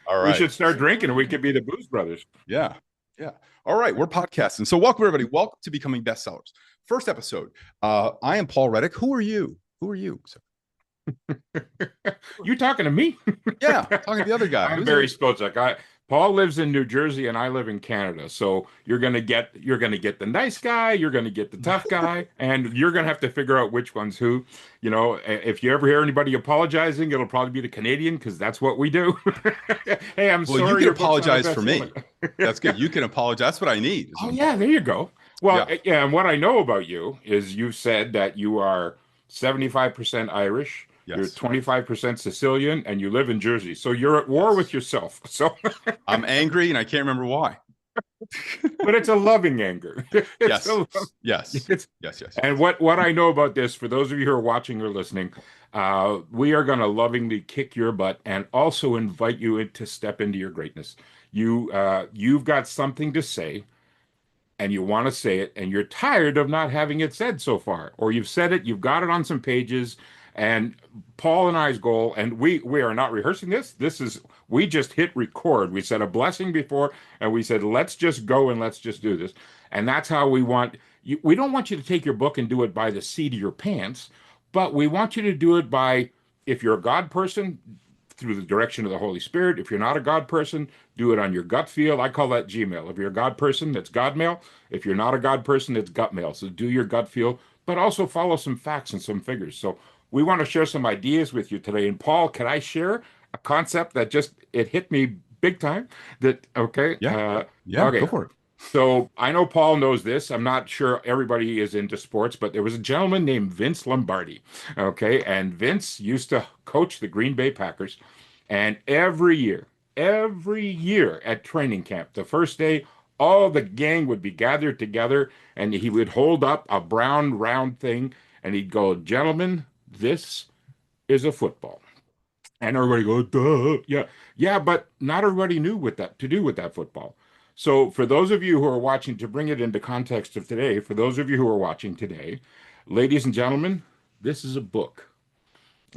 All We right. should start drinking and we could be the Booze Brothers. Yeah. Yeah. All right. We're podcasting. So welcome everybody. Welcome to Becoming Bestsellers. First episode. I am Paul Reddick. Who are you? Who are you? So, You talking to me? yeah, talking to the other guy. I'm Who's it? Barry Spilchuk. Paul lives in New Jersey and I live in Canada. So you're gonna get the nice guy, you're gonna get the tough guy, and you're gonna have to figure out which one's who. If you ever hear anybody apologizing, it'll probably be the Canadian because that's what we do. Hey, I'm Well, you sorry can your book's not a apologize for bestseller. me. That's good. You can apologize. That's what I need is Oh an yeah, there apology. you go. Well, Yeah. yeah, and what I know about you is you've said that you are 75% Irish, you're Yes. 25% Sicilian, and you live in Jersey. So you're at war with Yes. yourself. So, I'm angry and I can't remember why. but it's a loving anger. It's Yes. a Yes. it's Yes. Yes. and Yes. what I know about this, for those of you who are watching or listening, we are going to lovingly kick your butt and also invite you to step into your greatness. You've got something to say and you want to say it and you're tired of not having it said so far, or you've said it, you've got it on some pages, and Paul and I's goal, and we are not rehearsing this. This is we just hit record. We said a blessing before, and we said let's just go and let's just do this, and that's how we want you. We don't want you to take your book and do it by the seat of your pants, but we want you to do it by, if you're a God person, through the direction of the Holy Spirit. If you're not a God person, do it on your gut feel. I call that Gmail. If you're a God person, that's God mail. If you're not a God person, it's gut mail. So do your gut feel, but also follow some facts and some figures. So we want to share some ideas with you today. And Paul, can I share a concept that just it hit me big time? That okay, Yeah. Yeah. Go okay. for it. So I know Paul knows this. I'm not sure everybody is into sports, but there was a gentleman named Vince Lombardi. Okay. And Vince used to coach the Green Bay Packers. And every year at training camp, the first day, all the gang would be gathered together and he would hold up a brown round thing and he'd go, "Gentlemen, this is a football." And everybody go, "Duh." Yeah. Yeah, but not everybody knew what that to do with that football. So for those of you who are watching, to bring it into context of today, for those of you who are watching today, ladies and gentlemen, this is a book.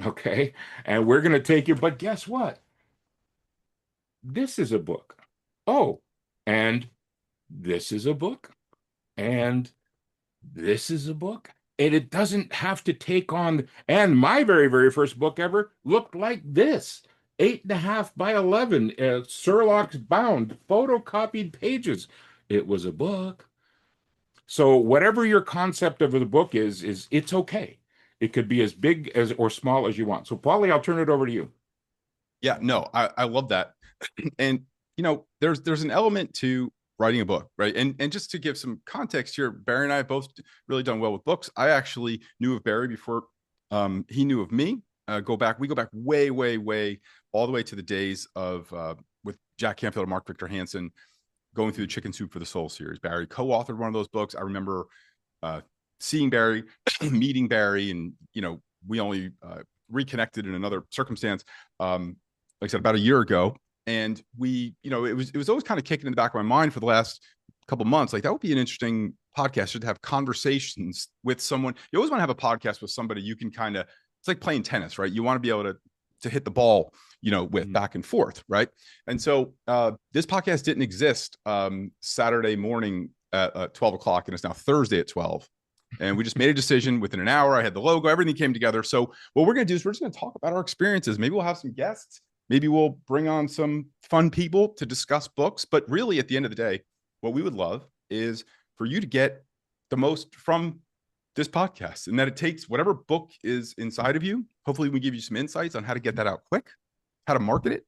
Okay. And we're going to take you, but guess what? This is a book. Oh, and this is a book. And this is a book. And it doesn't have to take on. And my very, very first book ever looked like this: 8.5 by 11, Surlocks bound, photocopied pages. It was a book. So whatever your concept of the book is it's okay. It could be as big as or small as you want. So, Paulie, I'll turn it over to you. Yeah. No, I love that. And there's an element to writing a book, right? And just to give some context here, Barry and I have both really done well with books. I actually knew of Barry before he knew of me. We go back way, way, way, all the way to the days of with Jack Canfield and Mark Victor Hansen going through the Chicken Soup for the Soul series. Barry co-authored one of those books. I remember uh, seeing Barry, meeting Barry, and we only reconnected in another circumstance. Like I said, about a year ago, and it was always kind of kicking in the back of my mind for the last couple months. Like that would be an interesting podcast to have conversations with someone. You always want to have a podcast with somebody you can kind of. It's like playing tennis, right? You want to be able to hit the ball, with Mhm. back and forth, right? And so this podcast didn't exist Saturday morning at 12 o'clock, and it's now Thursday at 12. And we just made a decision within an hour. I had the logo, everything came together. So what we're going to do is we're just going to talk about our experiences. Maybe we'll have some guests. Maybe we'll bring on some fun people to discuss books. But really, at the end of the day, what we would love is for you to get the most from this podcast, and that it takes whatever book is inside of you. Hopefully, we give you some insights on how to get that out quick, how to market it.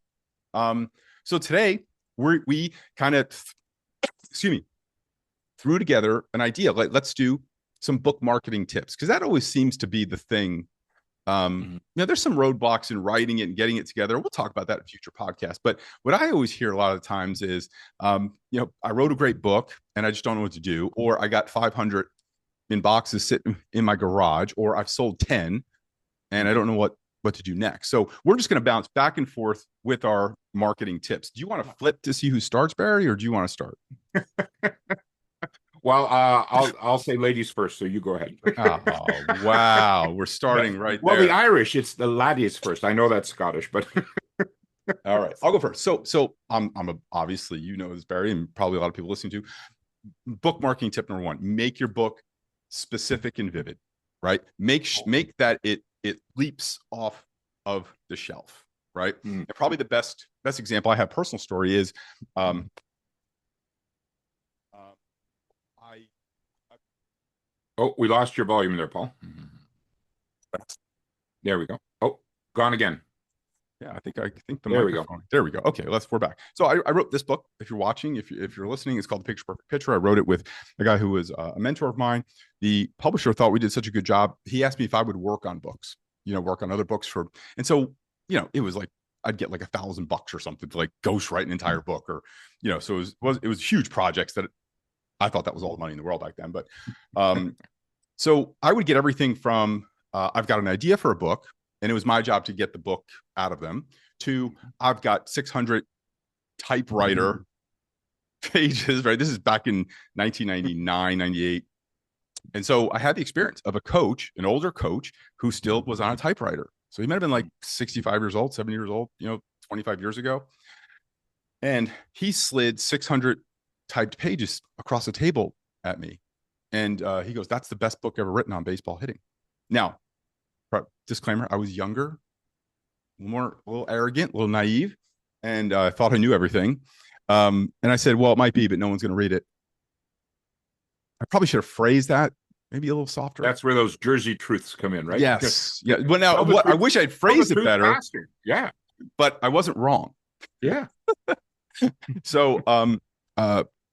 So today we kind of, excuse me, threw together an idea. Let's do some book marketing tips, because that always seems to be the thing. Mhm. There's some roadblocks in writing it and getting it together. We'll talk about that in future podcasts. But what I always hear a lot of times is, I wrote a great book and I just don't know what to do, or I got 500 in boxes sitting in my garage, or I've sold 10 and I don't know what to do next. So we're just going to bounce back and forth with our marketing tips. Do you want to flip to see who starts, Barry, or do you want to start? Well, I'll say ladies first, so you go ahead. Oh, wow. We're starting right Well, the there. Irish, it's the laddies first. I know that's Scottish, but All right, I'll go first. So obviously, you know this, Barry, and probably a lot of people listening to bookmarking tip number one: make your book specific and vivid, right? Make that it leaps off of the shelf, right? Mm. And probably the best example I have personal story is um uh, I Oh, we lost your volume there, Paul. There we go. Oh, gone again. yeah, I think the There we go. microphone. There we go. Okay, we're back. So I wrote this book. If you're watching, if you're listening, it's called The Picture Perfect Picture. I wrote it with a guy who was a mentor of mine. The publisher thought we did such a good job. He asked me if I would work on books, work on other books and so it was like I'd get like $1,000 or something to like ghostwrite an entire book, or so it was huge projects that I thought that was all the money in the world back then. But so I would get everything from I've got an idea for a book, and it was my job to get the book out of them, to I've got 600 typewriter pages, right? This is back in 1999, 98. And so I had the experience of a coach, an older coach, who still was on a typewriter. So he might have been like 65 years old, 70 years old, 25 years ago. And he slid 600 typed pages across the table at me. And he goes, "That's the best book ever written on baseball hitting." Now, disclaimer, I was younger, a little arrogant, a little naive, and I thought I knew everything. And I said, "Well, it might be, but no one's going to read it." I probably should have phrased that maybe a little softer. That's where those Jersey truths come in, right? Yes. Yeah. Well, now I wish I'd phrased it better. Faster. Yeah. But I wasn't wrong. Yeah. So,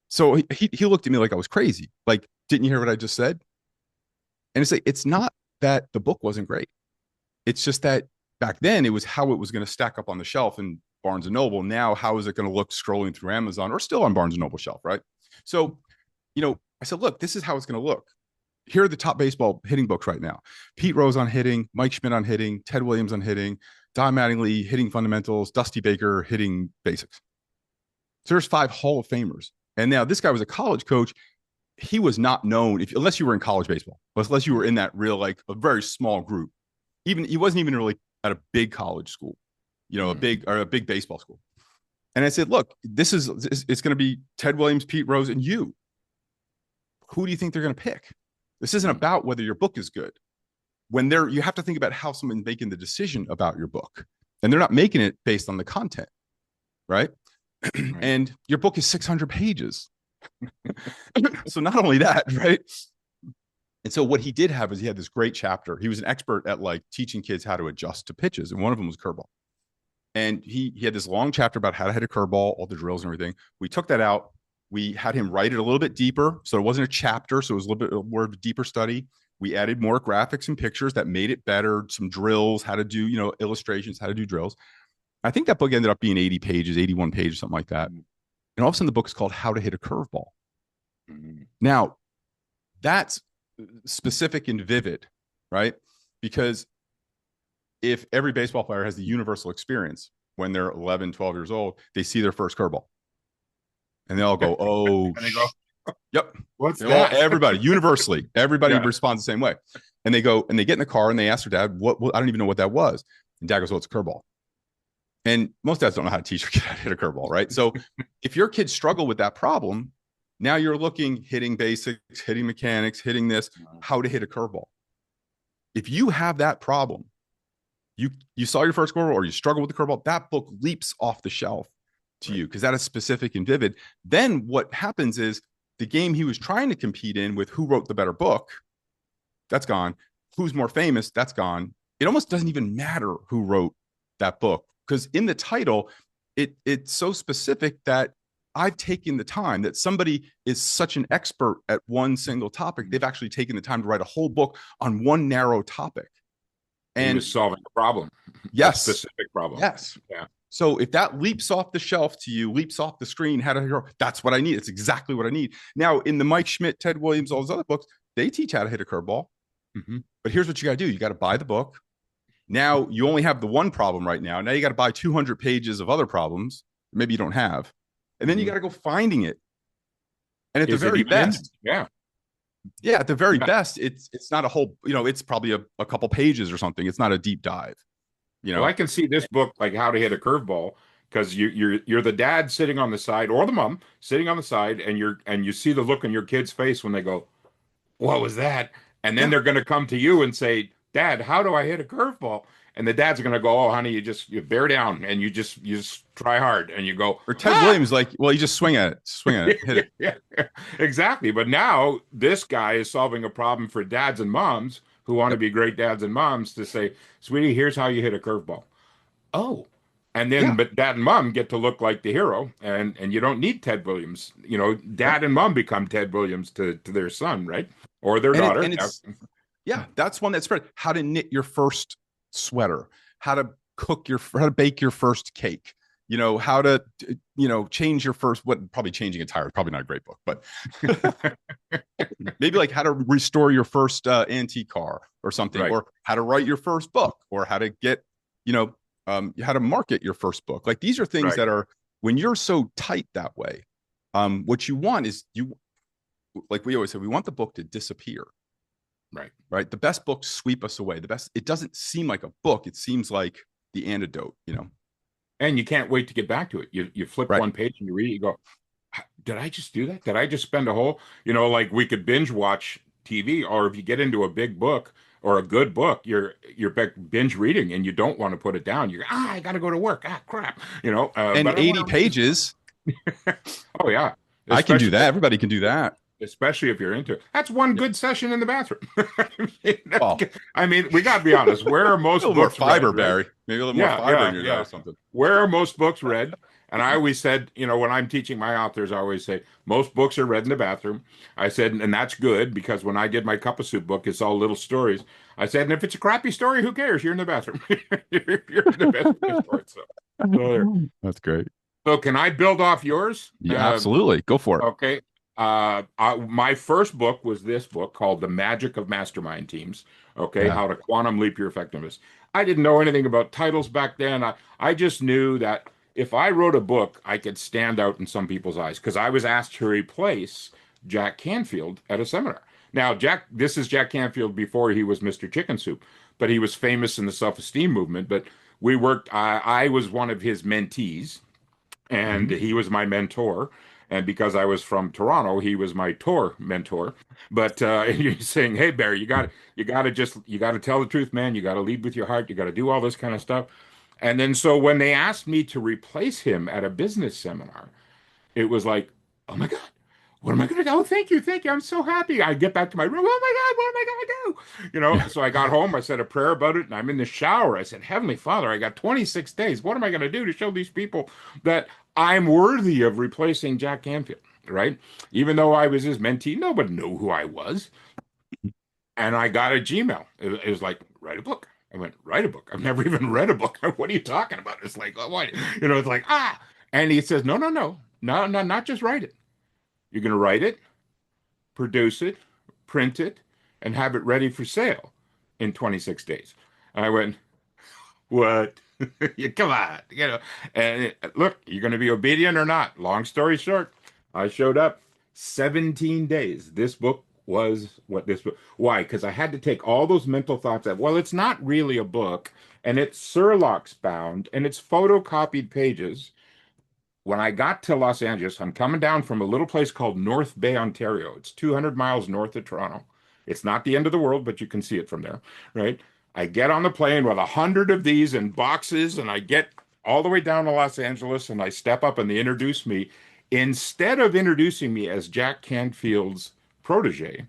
so he looked at me like I was crazy. Like, didn't you hear what I just said? And it's not that the book wasn't great. It's just that back then it was how it was going to stack up on the shelf in Barnes and Noble. Now, how is it going to look scrolling through Amazon or still on Barnes and Noble shelf, right? So, I said, look, this is how it's going to look. Here are the top baseball hitting books right now: Pete Rose on hitting, Mike Schmidt on hitting, Ted Williams on hitting, Don Mattingly hitting fundamentals, Dusty Baker hitting basics. So there's 5 Hall of Famers. And now this guy was a college coach. He was not known unless you were in college baseball, unless you were in that real, like a very small group. Even he wasn't even really at a big college school, a big baseball school. And I said, look, it's going to be Ted Williams, Pete Rose, and you. Who do you think they're going to pick? This isn't about whether your book is good. You have to think about how someone's making the decision about your book, and they're not making it based on the content, right? And your book is 600 pages. So not only that, right? And so what he did have is he had this great chapter. He was an expert at like teaching kids how to adjust to pitches, and one of them was curveball. And he had this long chapter about how to hit a curveball, all the drills and everything. We took that out. We had him write it a little bit deeper. So it wasn't a chapter. So it was a little bit more of a deeper study. We added more graphics and pictures that made it better, some drills, how to do, illustrations, how to do drills. I think that book ended up being 80 pages, 81 pages, something like that. And all of a sudden the book is called How to Hit a Curveball. Now, that's specific and vivid, right? Because if every baseball player has the universal experience when they're 11, 12 years old, they see their first curveball. And they all go, "Oh, and they go, yep." What's that? Everybody, universally, everybody responds the same way. And they go and they get in the car and they ask their dad, what I don't even know what that was. And dad goes, "Well, it's a curveball." And most dads don't know how to teach their kid how to hit a curveball, right? So if your kids struggle with that problem, now you're looking, hitting basics, hitting mechanics, hitting this, how to hit a curveball. If you have that problem, you saw your first curveball or you struggle with the curveball, that book leaps off the shelf to you because that is specific and vivid. Then what happens is the game he was trying to compete in with who wrote the better book, that's gone. Who's more famous, that's gone. It almost doesn't even matter who wrote that book because in the title, it's so specific that I've taken the time that somebody is such an expert at one single topic. They've actually taken the time to write a whole book on one narrow topic. And he was solving a problem. Yes. A specific problem. Yes. Yeah. So if that leaps off the shelf to you, leaps off the screen, how to hit, that's what I need. It's exactly what I need. Now, in the Mike Schmidt, Ted Williams, all those other books, they teach how to hit a curveball. But here's what you got to do. You got to buy the book. Now you only have the one problem right now. Now you got to buy 200 pages of other problems. Maybe you don't have. And then you got to go finding it. And at the very best, at the very best, it's not a whole, it's probably a couple pages or something. It's not a deep dive. Well, I can see this book, like How to Hit a Curveball, because you're the dad sitting on the side or the mom sitting on the side, and you see the look on your kid's face when they go, "What was that?" And then Yeah. they're going to come to you and say, "Dad, how do I hit a curveball?" And the dad's going to go, "Oh, honey, you bear down and you just try hard." And you go, Or Ted "Ah!" Williams, like, well, you just swing at it, hit it. Yeah, exactly. But now this guy is solving a problem for dads and moms who want to Yep. be great dads and moms to say, "Sweetie, here's how you hit a curveball." Oh. And then, Yeah. but dad and mom get to look like the hero, and you don't need Ted Williams. Yep. Dad and mom become Ted Williams to their son, right? Or their daughter. And it's yeah, that's one that's spread. How to knit your first sweater, how to bake your first cake, how to, change your first, what, probably changing a tire is probably not a great book, but maybe like how to restore your first antique car or something, Right, or how to write your first book, or how to get, how to market your first book. Like these are things right, that are, when you're so tight that way, what you want is like we always say, we want the book to disappear. right. Right. The best books sweep us away. It doesn't seem like a book. It seems like the antidote. And you can't wait to get back to it. You flip Right. one page and you read it, you go, did I just do that? Did I just spend a whole, like we could binge watch TV, or if you get into a big book or a good book, you're binge reading and you don't want to put it down. You're, I got to go to work. Ah, crap. And But I want 80 to read this. pages, Oh yeah. I can do Especially that. Everybody can do that. especially if you're into it. That's one Yeah. good session in the bathroom. Well, I mean, we got to be honest. Where are a most little more books read, fiber, right? Barry. Maybe a little more Yeah, fiber in yeah, your diet or yeah. something. Where are most books read? And I always said, when I'm teaching my authors, I always say most books are read in the bathroom. I said, and that's good because when I did my Cup of Soup book, it's all little stories. I said, and if it's a crappy story, who cares? You're in the bathroom. You're in the best place for it. So there. That's great. So can I build off yours? Yeah, absolutely. Go for it. Okay. My first book was this book called The Magic of Mastermind Teams. Okay, Yeah. how to quantum leap your effectiveness. I didn't know anything about titles back then. I just knew that if I wrote a book, I could stand out in some people's eyes because I was asked to replace Jack Canfield at a seminar. Now, this is Jack Canfield before he was Mr. Chicken Soup, but he was famous in the self-esteem movement. But I was one of his mentees and Mhm. he was my mentor. And because I was from Toronto, he was my tour mentor. But you're saying, "Hey, Barry, you got to tell the truth, man. You got to lead with your heart. You got to do all this kind of stuff." And then so when they asked me to replace him at a business seminar, it was like, "Oh my God, what am I going to do? Oh, thank you, thank you. I'm so happy." I get back to my room. "Oh my God, what am I going to do?" Yeah. So I got home, I said a prayer about it, and I'm in the shower. I said, "Heavenly Father, I got 26 days. What am I going to do to show these people that I'm worthy of replacing Jack Canfield?" Right? Even though I was his mentee, nobody knew who I was. And I got a Gmail. It was like, write a book. I went, write a book. I've never even read a book. What are you talking about? It's like, oh, what? It's like, ah. And he says, no, no, no, no, no, not just write it. You're going to write it, produce it, print it, and have it ready for sale in 26 days. And I went, what? Come on, And look, you're going to be obedient or not? Long story short, I showed up 17 days. This book was what this book. Why? Because I had to take all those mental thoughts that, well, it's not really a book, and it's Surlock's bound, and it's photocopied pages. When I got to Los Angeles, I'm coming down from a little place called North Bay, Ontario. It's 200 miles north of Toronto. It's not the end of the world, but you can see it from there, right? I get on the plane with 100 of these in boxes, and I get all the way down to Los Angeles, and I step up, and they introduce me. Instead of introducing me as Jack Canfield's protege,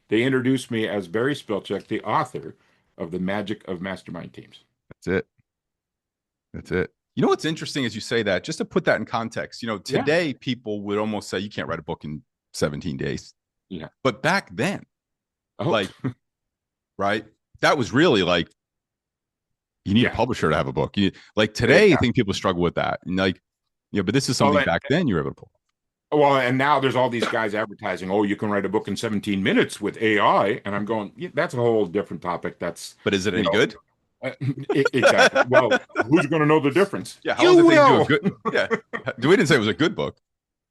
they introduced me as Barry Spilchuk, the author of The Magic of Mastermind Teams. That's it. That's it. You know what's interesting as you say that, just to put that in context, Yeah. today people would almost say you can't write a book in 17 days. Yeah. But back then, Oh, like, right, that was really like, you need a yeah. publisher to have a book. Like today, I Yeah. think people struggle with that. And like, but this is Well, something back then you were able to pull. Well, and now there's all these guys advertising, oh, you can write a book in 17 minutes with AI. And I'm going, yeah, that's a whole different topic. That's, But is it you any know, good? exactly. Well, who's going to know the difference? Yeah. How long You does it take to do a will. good? Yeah. We didn't say it was a good book.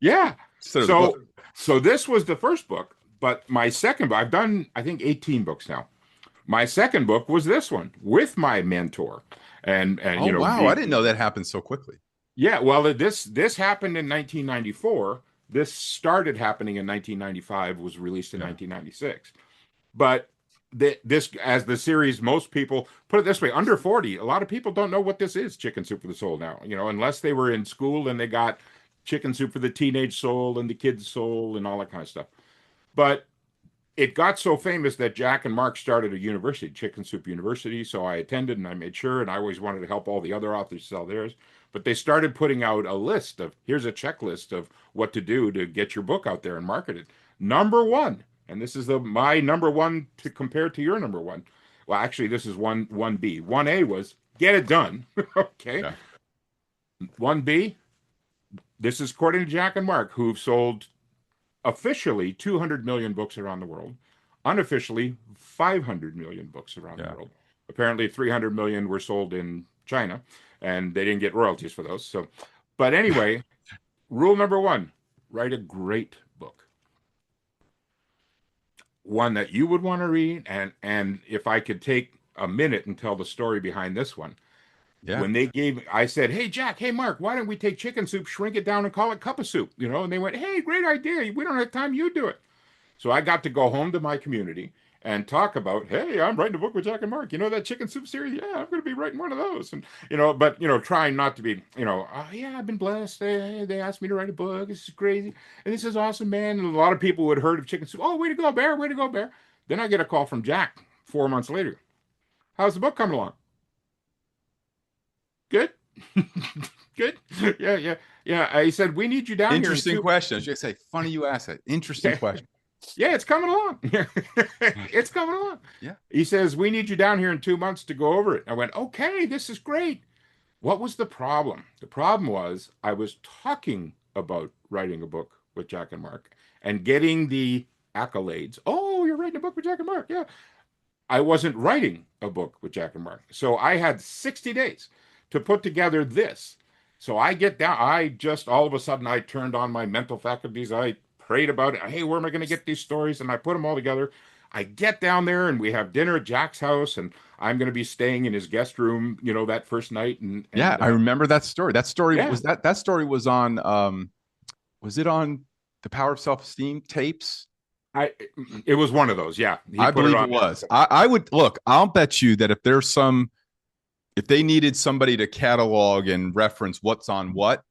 Yeah. Instead of the book. So this was the first book, but my second book, I've done, I think, 18 books now. My second book was this one with my mentor. And Oh you know, wow, I didn't know that happened so quickly. Yeah, well, this happened in 1994. This started happening in 1995, was released in Yeah. 1996. But this, as the series, most people put it this way, under 40, a lot of people don't know what this is, Chicken Soup for the Soul now, unless they were in school and they got Chicken Soup for the Teenage Soul and the Kid's Soul and all that kind of stuff. But it got so famous that Jack and Mark started a university, Chicken Soup University. So I attended and I made sure, and I always wanted to help all the other authors sell theirs. But they started putting out a list of here's a checklist of what to do to get your book out there and market it. Number one, and this is my number one to compare to your number one. Well, actually, this is one B. 1A was get it done. Okay. Yeah. 1B, this is according to Jack and Mark, who've sold officially 200 million books around the world, unofficially 500 million books around the Yeah. world. Apparently 300 million were sold in China and they didn't get royalties for those. So, but anyway, rule number one, write a great book. One that you would want to read, and if I could take a minute and tell the story behind this one. Yeah. When I said, "Hey Jack, hey Mark, why don't we take chicken soup, shrink it down and call it cup of soup?" And they went, "Hey, great idea. We don't have time, you do it." So I got to go home to my community and talk about, hey, I'm writing a book with Jack and Mark. You know that chicken soup series? Yeah, I'm going to be writing one of those. And, but, trying not to be, oh, yeah, I've been blessed. They asked me to write a book. This is crazy. And this is awesome, man. And a lot of people had heard of chicken soup. Oh, way to go, Bear. Way to go, Bear. Then I get a call from Jack 4 months later. How's the book coming along? Good. Good. Yeah, yeah, yeah. He said, we need you down here in Interesting two. question. I was just say, funny you asked that. Interesting Yeah. question. Yeah, it's coming along. It's coming along. Yeah. He says, we need you down here in 2 months to go over it. I went, okay, this is great. What was the problem? The problem was I was talking about writing a book with Jack and Mark and getting the accolades. Oh, you're writing a book with Jack and Mark. Yeah. I wasn't writing a book with Jack and Mark. So I had 60 days to put together this. So I get down, I just all of a sudden I turned on my mental faculties. I prayed about it. Hey, where am I going to get these stories? And I put them all together. I get down there and we have dinner at Jack's house, and I'm going to be staying in his guest room, that first night. And Yeah, and I remember that story. That story yeah, was that story was it on the Power of Self-Esteem tapes? I it was one of those. Yeah, he I put it believe on it there. was. I would look, I'll bet you that if they needed somebody to catalog and reference what's on what,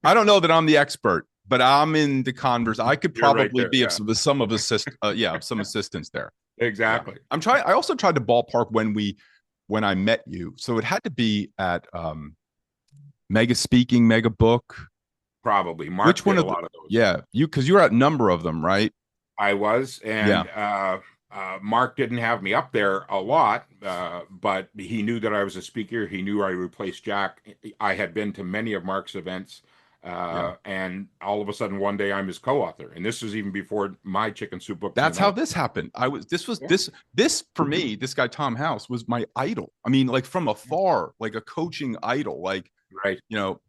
I don't know that I'm the expert, but I'm in the converse. I could You're right probably there. be of Yeah, some assistance there. Yeah. exactly. I also tried to ballpark when I met you. So it had to be at Mega Speaking, Mega Book. Probably. Mark Which one did a of the lot of those. yeah, because you were at a number of them, right? I was, Yeah. and Mark didn't have me up there a lot, but he knew that I was a speaker. He knew I replaced Jack. I had been to many of Mark's events, Yeah. and all of a sudden one day I'm his co-author, and this was even before my Chicken Soup book That's came how out. this happened. I was this was Yeah. this for me, this guy Tom House was my idol. I mean, like from afar, like a coaching idol, like Right.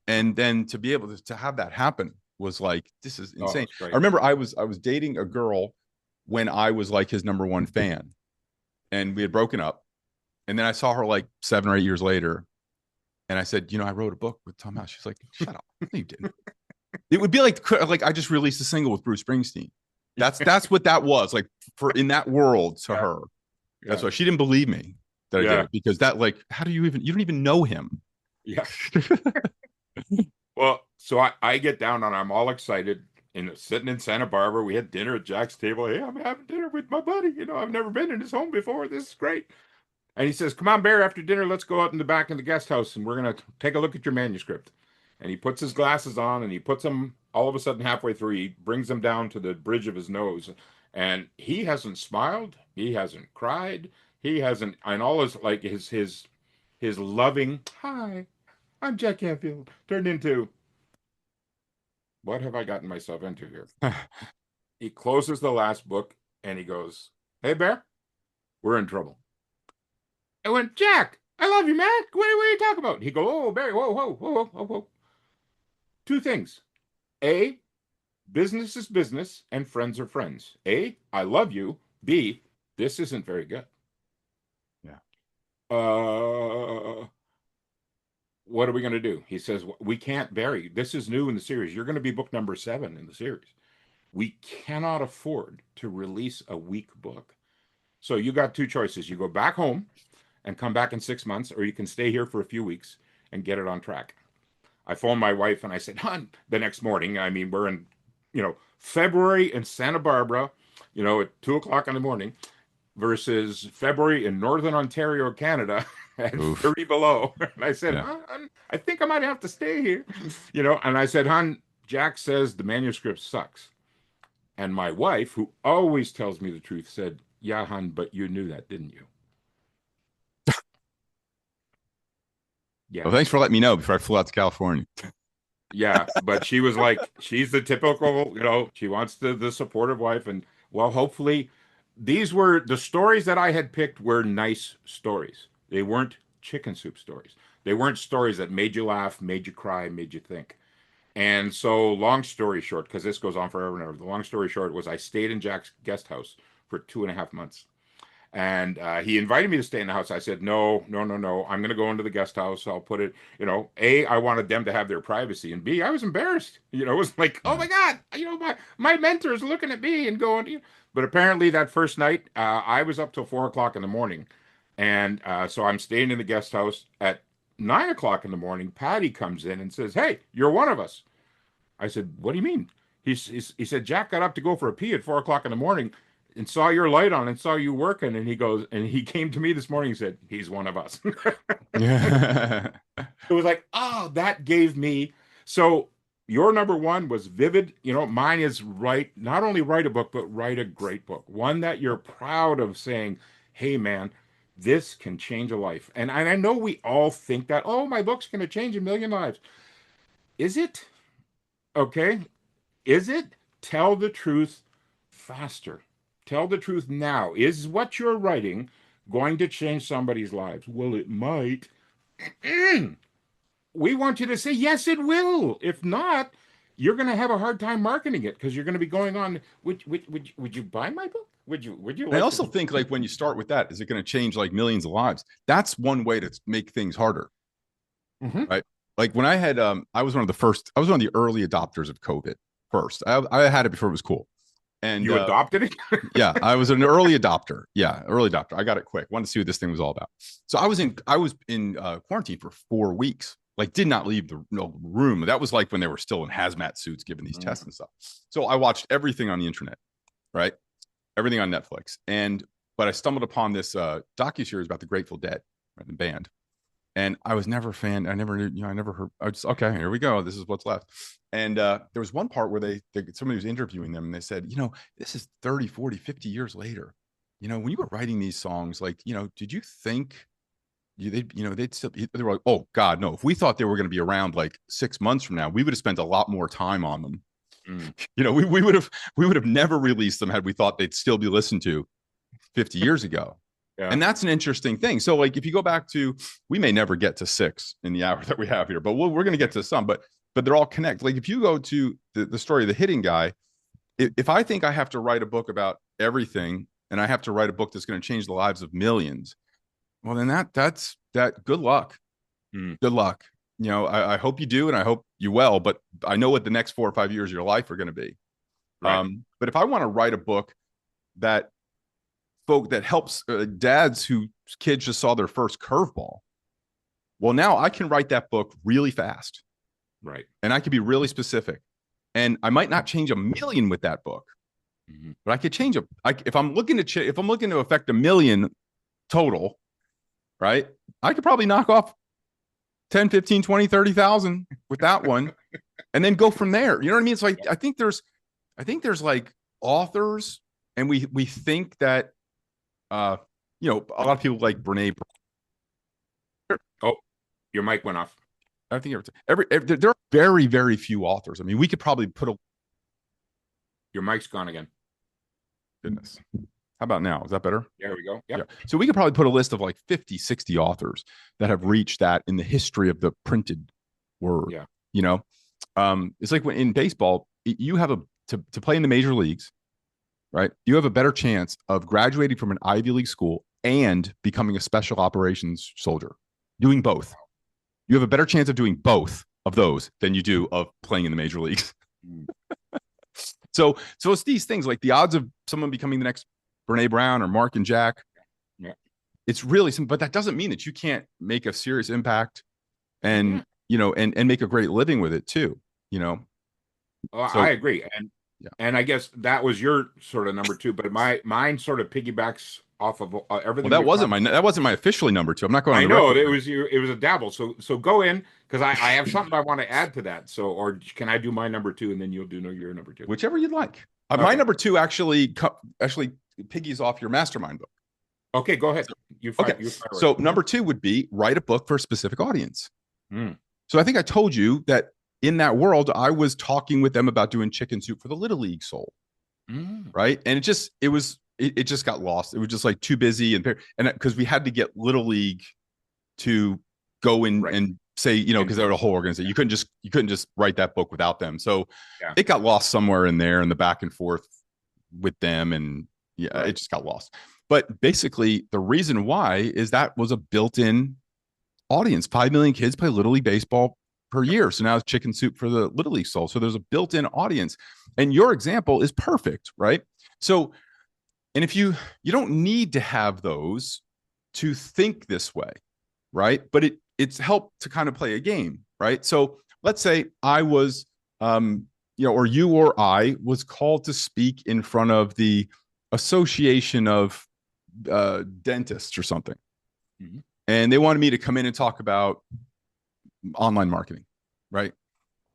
and then to be able to have that happen was like this is Oh, insane. it's I great. remember I was dating a girl when I was like his number one fan, and we had broken up, and then I saw her like 7 or 8 years later, and I said, I wrote a book with Tom House. She's like, shut up, no, you didn't. It would be like I just released a single with Bruce Springsteen. That's what that was like for in that world to Yeah. her. That's Yeah. why she didn't believe me that I did Yeah. it because that like how do you don't even know him? Yeah. Well, so I get down and I'm all excited and sitting in Santa Barbara. We had dinner at Jack's table. Hey, I'm having dinner with my buddy. I've never been in his home before. This is great. And he says, come on, Bear, after dinner, let's go out in the back of the guest house and we're going to take a look at your manuscript. And he puts his glasses on and he puts them all of a sudden halfway through. He brings them down to the bridge of his nose. And he hasn't smiled. He hasn't cried. He hasn't, and all his, like his loving, hi, I'm Jack Canfield, turned into, what have I gotten myself into here? He closes the last book and he goes, hey, Bear, we're in trouble. I went, Jack, I love you, man. What are you talking about? He go, oh, Barry, whoa, whoa, whoa, whoa, whoa, whoa. Two things. A, business is business and friends are friends. A, I love you. B, this isn't very good. Yeah. Uh, what are we going to do? He says, we can't bury. This is new in the series. You're going to be book number 7 in the series. We cannot afford to release a weak book. So you got two choices. You go back home and come back in 6 months, or you can stay here for a few weeks and get it on track. I phoned my wife and I said, hon, the next morning, I mean, we're in, February in Santa Barbara, at 2 o'clock in the morning versus February in Northern Ontario, Canada at Oof. 30 below. And I said, Yeah. hon, I think I might have to stay here, and I said, hon, Jack says the manuscript sucks. And my wife, who always tells me the truth, said, yeah, hon, but you knew that, didn't you? Well, Yeah. thanks for letting me know before I flew out to California. Yeah, but she was like, she's the typical, she wants the supportive wife. And well, hopefully, these were the stories that I had picked were nice stories. They weren't chicken soup stories. They weren't stories that made you laugh, made you cry, made you think. And so, long story short, because this goes on forever and ever, the long story short was I stayed in Jack's guest house for 2.5 months. And he invited me to stay in the house. I said, no, no, no, no. I'm going to go into the guest house. I'll put it, A, I wanted them to have their privacy. And B, I was embarrassed. It was like, oh Yeah. my God, my mentor is looking at me and going, but apparently that first night, I was up till 4 o'clock in the morning. And so I'm staying in the guest house at 9 o'clock in the morning. Patty comes in and says, hey, you're one of us. I said, what do you mean? He said, Jack got up to go for a pee at 4 o'clock in the morning and saw your light on and saw you working. And he goes, and he came to me this morning and said, he's one of us. Yeah. It was like, oh, that gave me. So your number one was vivid. Mine is not only write a book, but write a great book. One that you're proud of saying, hey, man, this can change a life. And I know we all think that, oh, my book's going to change a million lives. Is it? Okay. Is it? Tell the truth faster. Tell the truth now. Is what you're writing going to change somebody's lives? Well, it might. We want you to say, yes, it will. If not, you're going to have a hard time marketing it because you're going to be going on. Would you buy my book? Would you I like also to? think like when you start with that, is it going to change like millions of lives? That's one way to make things harder, Mhm. right? Like when I was I was one of the early adopters of COVID first. I had it before it was cool. And You adopted it? yeah, I was an early adopter. Yeah, early adopter. I got it quick. Wanted to see what this thing was all about. So I was in quarantine for 4 weeks. Like, did not leave the room. That was like when they were still in hazmat suits giving these tests and stuff. So I watched everything on the internet, right? Everything on Netflix. But I stumbled upon this docuseries about the Grateful Dead, right, the band. And I was never a fan. I never knew, I never heard. I just, okay, here we go. This is what's left. And there was one part where somebody was interviewing them and they said, this is 30, 40, 50 years later. When you were writing these songs, like, did you think they'd still, they were like, oh God, no. If we thought they were going to be around like 6 months from now, we would have spent a lot more time on them. Mm, We would have never released them had we thought they'd still be listened to 50 years ago. yeah, And that's an interesting thing. So, like, if you go back to, we may never get to 6 in the hour that we have here, but we're going to get to some. But they're all connected. Like, if you go to the story of the hitting guy, if I think I have to write a book about everything, and I have to write a book that's going to change the lives of millions, well, then that's that. Good luck. mm, Good luck. I hope you do, and I hope you will. But I know what the next 4 or 5 years of your life are going to be. right. But if I want to write a book that that helps dads whose kids just saw their first curveball, well, now I can write that book really fast, Right. and I can be really specific. And I might not change a million with that book, Mhm. but I could change if I'm looking to if I'm looking to affect a million total, right? I could probably knock off 10, 15, 20, 30,000 with that one, and then go from there. You know what I mean? It's like I think there's like authors, and we think that uh a lot of people like Brene. Oh, your mic went off. I think there are very, very few authors. I mean, we could probably put a Your mic's gone again. goodness. How about now? Is that better? There we go. Yeah. Yep. So we could probably put a list of like 50, 60 authors that have reached that in the history of the printed word. Yeah. It's like when in baseball, you have to play in the major leagues, right? You have a better chance of graduating from an Ivy League school and becoming a special operations soldier, doing both. You have a better chance of doing both of those than you do of playing in the major leagues. Mm. So it's these things like the odds of someone becoming the next Brene Brown or Mark and Jack. Yeah. It's really simple, but that doesn't mean that you can't make a serious impact and Yeah. and make a great living with it too. You know, Well, I so agree. yeah. And I guess that was your sort of number two, but mine sort of piggybacks off of Well, everything we've talked about. that wasn't my officially number two. I'm not going on I the know record. it was a dabble. So go in because I have something I want to add to that. So or can I do my number two and then you'll do your number two? Whichever you'd like. My Okay. number two actually piggies off your mastermind book. Okay, go ahead. Okay. You fire away. So number two would be write a book for a specific audience. Mm. So I think I told you that in that world, I was talking with them about doing chicken soup for the Little League soul. Mm. Right. And it just got lost. It was just like too busy and because we had to get Little League to go in Right. and say, because they're a whole organization. You couldn't just write that book without them. So Yeah. it got lost somewhere in there in the back and forth with them. And Right. it just got lost. But basically, the reason why is that was a built-in audience. 5 million kids play Little League baseball per year. So now it's chicken soup for the Little League soul. So there's a built-in audience. And your example is perfect, right? So, and if you don't need to have those to think this way, right? But it's helped to kind of play a game, right? So let's say I was, or you or I was called to speak in front of the Association of Dentists or something. Mm-hmm. And they wanted me to come in and talk about online marketing, right?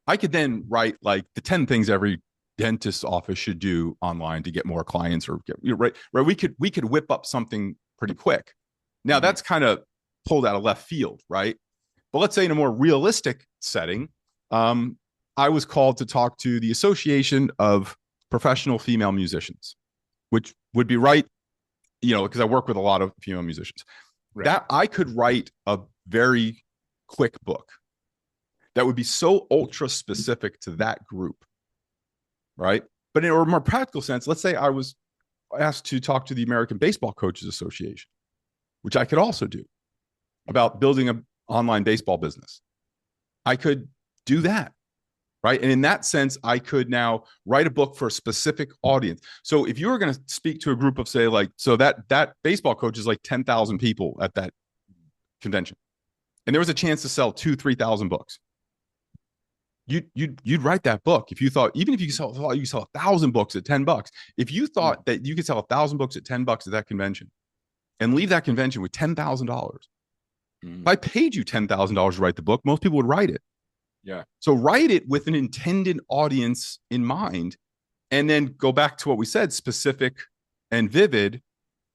I could then write like the 10 things every dentist's office should do online to get more clients or right. We could whip up something pretty quick. Now mm-hmm. That's kind of pulled out of left field, right? But let's say in a more realistic setting, I was called to talk to the Association of Professional Female Musicians, which would be right, because I work with a lot of female musicians. Right. That I could write a very quick book that would be so ultra specific to that group, right? But in a more practical sense, let's say I was asked to talk to the American Baseball Coaches Association, which I could also do, about building an online baseball business. I could do that, right? And in that sense, I could now write a book for a specific audience. So if you were going to speak to a group of, say, like, so that baseball coach is like 10,000 people at that convention, and there was a chance to sell 2,000-3,000 books, you'd write that book if you thought, even if you sell 1,000 books at $10, if you thought that you could sell 1,000 books at $10 at that convention and leave that convention with $10,000. If I paid you $10,000 to write the book, most people would write it. Yeah. So write it with an intended audience in mind, and then go back to what we said, specific and vivid.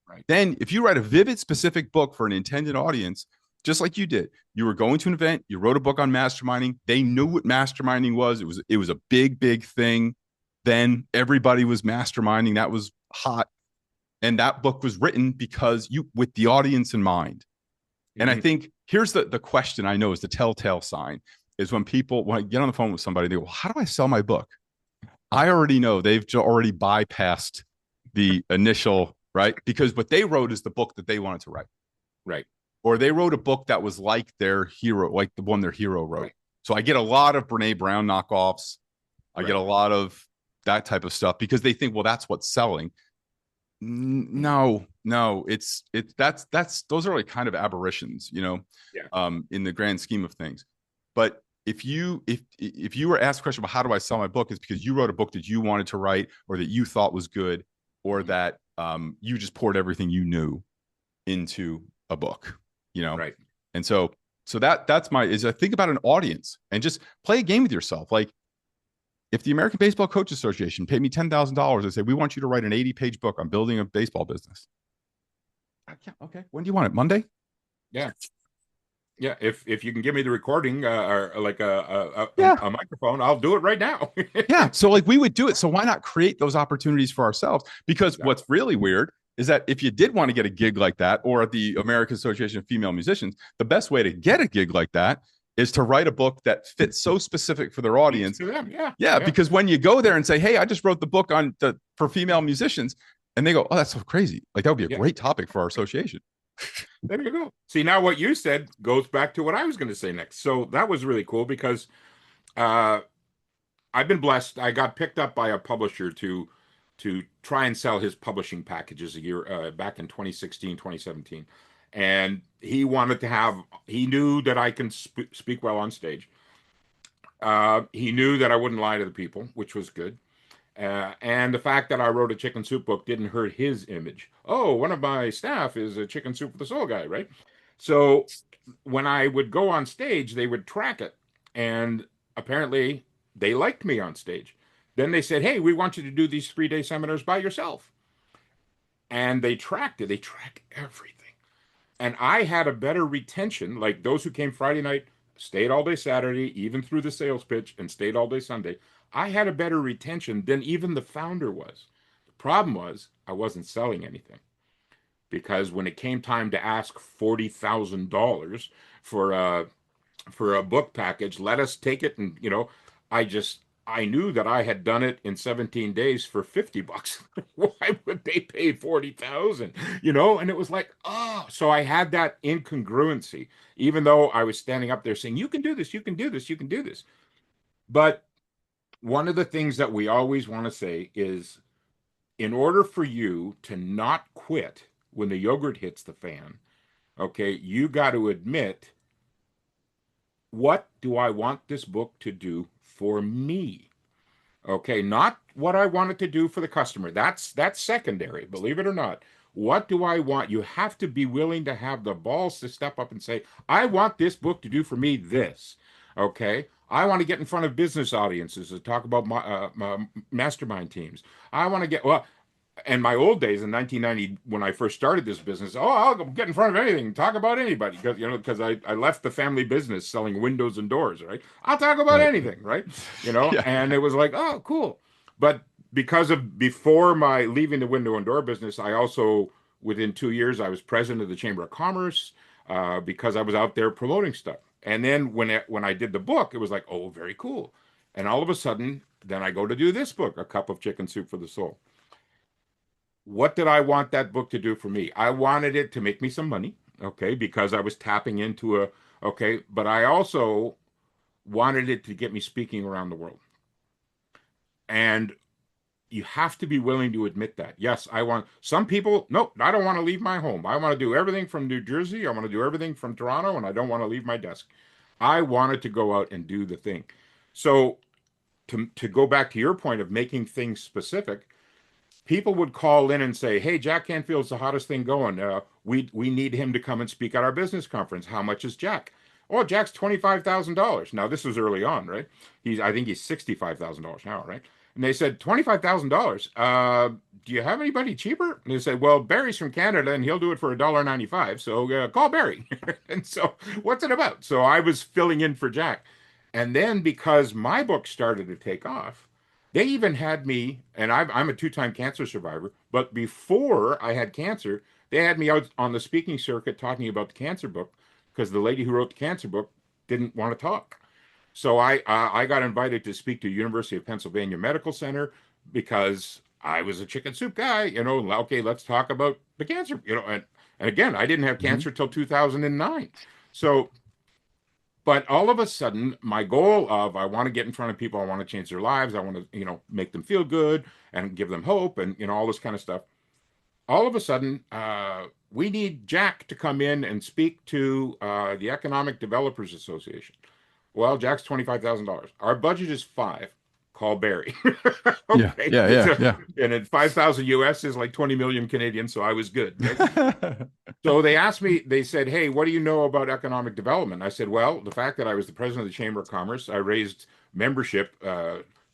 Right. Then if you write a vivid, specific book for an intended audience, just like you did, you were going to an event, you wrote a book on masterminding. They knew what masterminding was. It was a big, big thing. Then everybody was masterminding. That was hot. And that book was written because with the audience in mind. Mm-hmm. And I think here's the question I know is the telltale sign is when I get on the phone with somebody, they go, well, how do I sell my book? I already know they've already bypassed the initial, right? Because what they wrote is the book that they wanted to write. Right. Or they wrote a book that was like their hero, like the one their hero wrote. Right. So I get a lot of Brene Brown knockoffs. I get a lot of that type of stuff because they think, well, that's what's selling. No, those are like kind of aberrations, in the grand scheme of things. But if you were asked a question about how do I sell my book, it's because you wrote a book that you wanted to write or that you thought was good, or that you just poured everything you knew into a book, Right. And so that's I think about an audience and just play a game with yourself. Like if the American Baseball Coaches Association paid me $10,000 and say, we want you to write an 80-page book on building a baseball business. Yeah. Okay. When do you want it? Monday? Yeah. Yeah, if you can give me the recording or like a microphone, I'll do it right now. Yeah, so like we would do it. So why not create those opportunities for ourselves? Because what's really weird is that if you did want to get a gig like that, or at the American Association of Female Musicians, the best way to get a gig like that is to write a book that fits so specific for their audience. To them, yeah. Because when you go there and say, hey, I just wrote the book for female musicians, and they go, oh, that's so crazy. Like that would be a great topic for our association. There you go. See, now what you said goes back to what I was going to say next. So that was really cool because uh, I've been blessed. I got picked up by a publisher to try and sell his publishing packages a year back in 2016, 2017. And he wanted to have, he knew that I can speak well on stage. He knew that I wouldn't lie to the people, which was good. And the fact that I wrote a chicken soup book didn't hurt his image. Oh, one of my staff is a chicken soup for the soul guy, right? So when I would go on stage, they would track it. And apparently they liked me on stage. Then they said, hey, we want you to do these 3-day seminars by yourself. And they tracked it. They track everything. And I had a better retention, like those who came Friday night, stayed all day Saturday, even through the sales pitch, and stayed all day Sunday. I had a better retention than even the founder was. The problem was I wasn't selling anything because when it came time to ask $40,000 for a book package, let us take it, and I just I knew that I had done it in 17 days for $50. Why would they pay 40,000? And it was like, oh, so I had that incongruency, even though I was standing up there saying, you can do this, you can do this, you can do this. But one of the things that we always want to say is in order for you to not quit when the yogurt hits the fan, okay, you got to admit, what do I want this book to do for me? Okay, not what I want it to do for the customer. That's secondary, believe it or not. What do I want? You have to be willing to have the balls to step up and say, I want this book to do for me this. Okay, I want to get in front of business audiences to talk about my mastermind teams. I want to get, well, in my old days in 1990 when I first started this business, oh, I'll get in front of anything, talk about anybody because I left the family business selling windows and doors, right? I'll talk about Right. anything, right? Yeah. And it was like, oh, cool. But because of before my leaving the window and door business, I also within 2 years I was president of the Chamber of Commerce because I was out there promoting stuff. And then when I did the book, it was like, oh, very cool. And all of a sudden, then I go to do this book, A Cup of Chicken Soup for the Soul. What did I want that book to do for me? I wanted it to make me some money, okay, because I was tapping into okay, but I also wanted it to get me speaking around the world. And you have to be willing to admit that. Yes, I want some people, no, I don't want to leave my home. I want to do everything from New Jersey. I want to do everything from Toronto, and I don't want to leave my desk. I wanted to go out and do the thing. So to go back to your point of making things specific, people would call in and say, "Hey, Jack Canfield's the hottest thing going. We need him to come and speak at our business conference. How much is Jack?" Oh, Jack's $25,000. Now this was early on, right? I think he's $65,000 now, right? And they said $25,000. Do you have anybody cheaper? And they said, "Well, Barry's from Canada and he'll do it for $1.95. So call Barry." And so, what's it about? So I was filling in for Jack, and then because my book started to take off. They even had me, and I'm a two-time cancer survivor, but before I had cancer, they had me out on the speaking circuit talking about the cancer book because the lady who wrote the cancer book didn't want to talk. So I got invited to speak to University of Pennsylvania Medical Center because I was a chicken soup guy, okay, let's talk about the cancer, and again, I didn't have Hmm. cancer till 2009. So but all of a sudden, my goal of I want to get in front of people, I want to change their lives, I want to, make them feel good and give them hope and all this kind of stuff. All of a sudden, we need Jack to come in and speak to the Economic Developers Association. Well, Jack's $25,000. Our budget is five. Call Barry. Yeah. Okay, Yeah. Yeah. Yeah. and at 5,000 US is like 20 million Canadian, so I was good, right? So they asked me, they said, "Hey, what do you know about economic development?" I said, "Well, the fact that I was the president of the Chamber of Commerce, I raised membership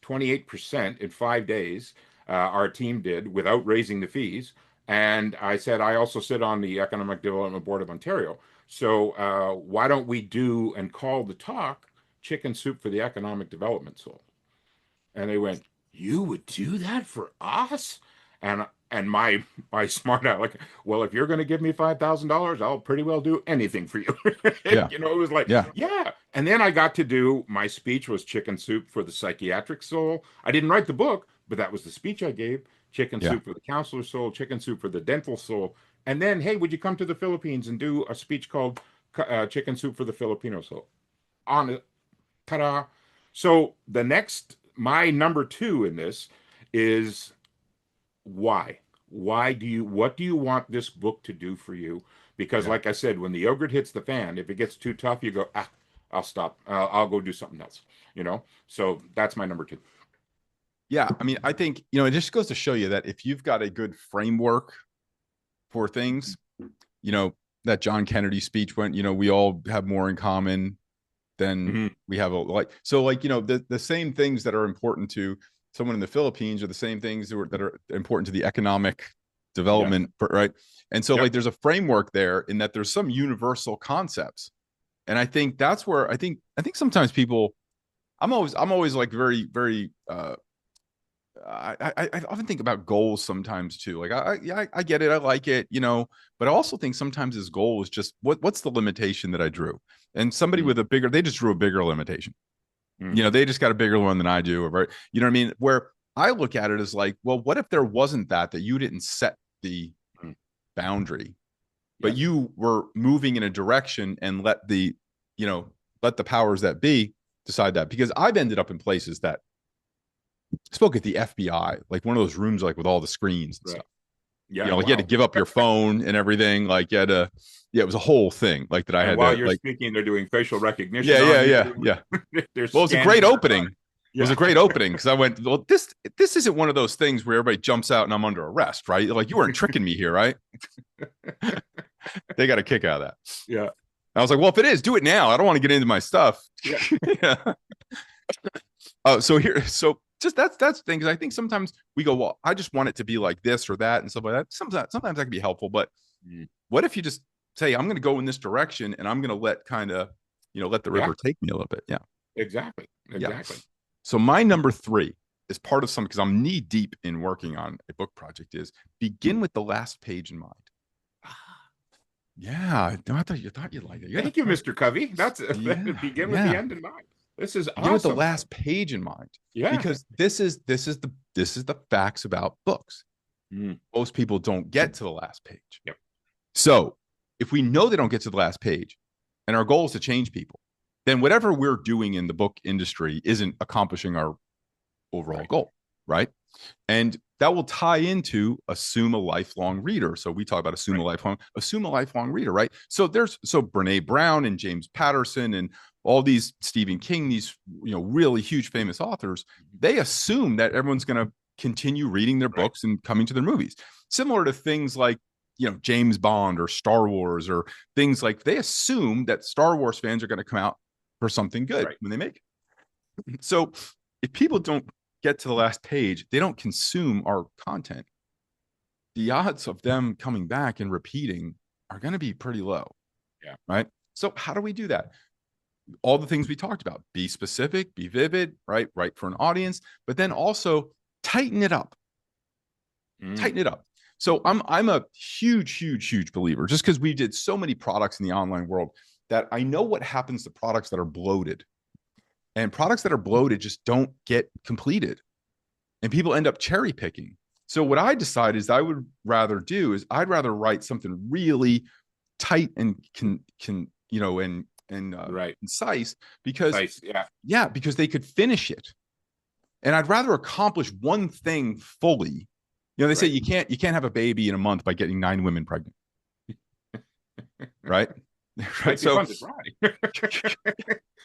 28% in 5 days. Our team did without raising the fees. And I said, I also sit on the Economic Development Board of Ontario. So why don't we do and call the talk Chicken Soup for the Economic Development Soul?" And they went, "You would do that for us?" And my smart aleck, well, if you're going to give me $5,000, I'll pretty well do anything for you. Yeah. It was like, Yeah. yeah. And then I got to do my speech was Chicken Soup for the Psychiatric Soul. I didn't write the book, but that was the speech I gave. Chicken Yeah. Soup for the Counselor Soul, Chicken Soup for the Dental Soul, And then, hey, would you come to the Philippines and do a speech called Chicken Soup for the Filipinos? So on it, ta-da. So my number two in this is why? What do you want this book to do for you? Because, Yeah. like I said, when the yogurt hits the fan, if it gets too tough, you go, I'll stop. I'll go do something else, you know? So that's my number two. Yeah. I mean, I think, it just goes to show you that if you've got a good framework for things, you know, that John Kennedy speech went, we all have more in common than Hmm. we have the same things that are important to someone in the Philippines are the same things that are important to the economic Yeah. development, right? And so Yep. there's a framework there in that there's some universal concepts. And I think that's where I think sometimes people I'm always like very, very I often think about goals sometimes too. Like I get it, I like it, but I also think sometimes this goal is just what's the limitation that I drew, and somebody Mm, with they just drew a bigger limitation. mm, They just got a bigger one than I do, or right, you know what I mean? Where I look at it as like, well, what if there wasn't that you didn't set the mm. boundary, but Yes. you were moving in a direction and you know, let the powers that be decide that? Because I've ended up in places that spoke at the FBI, like one of those rooms, like with all the screens and Right. stuff. Yeah. Like you had to Wow. give up your phone and everything. Like you had to, yeah, it was a whole thing. Like that I And had while to, you're like, speaking, they're doing facial yeah, recognition yeah, on yeah, you. yeah. They're Well, it was a great scanning your opening. body. It was Yeah. a great opening because I went, well, this isn't one of those things where everybody jumps out and I'm under arrest, right? Like you weren't tricking me here, right? They got a kick out of that. Yeah. I was like, well, if it is, do it now. I don't want to get into my stuff. Yeah. Yeah. So just that's the thing, because I think sometimes we go, well, I just want it to be like this or that and stuff like that. Sometimes that can be helpful, but Mm. what if you just say, I'm going to go in this direction and I'm going to let the Yeah. river take me a little bit. Yeah. Exactly. Yeah. Exactly. So my number three is part of some, because I'm knee deep in working on a book project, is begin with the last page in mind. Yeah. No, I thought you'd like it. You got Thank to you, think. Mr. Covey. That's Yeah. begin with the Yeah. end in mind. This is Begin with the awesome. last page in mind, Yeah. because this is the facts about books. Mm. Most people don't get to the last page. Yep. So if we know they don't get to the last page and our goal is to change people, then whatever we're doing in the book industry isn't accomplishing our overall Right. goal, right? And that will tie into assume a lifelong reader. So we talk about Right. assume a lifelong reader, right? So Brene Brown and James Patterson and all these Stephen King, these really huge famous authors, they assume that everyone's going to continue reading their Right. books and coming to their movies. Similar to things like James Bond or Star Wars or things like, they assume that Star Wars fans are going to come out for something good Right. when they make it. So if people don't get to the last page, they don't consume our content, the odds of them coming back and repeating are going to be pretty low. Yeah. Right. So how do we do that? All the things we talked about: be specific, be vivid, right? Right for an audience, but then also tighten it up. Mm. Tighten it up. So I'm a huge, huge, huge believer, just because we did so many products in the online world, that I know what happens to products that are bloated. And products that are bloated just don't get completed. And people end up cherry picking. So what I decided is I'd rather write something really tight and Right. concise, because Nice. Yeah. because they could finish it. And I'd rather accomplish one thing fully. They say Right. you can't have a baby in a month by getting 9 women pregnant, right? Right. Might be So, fun to try.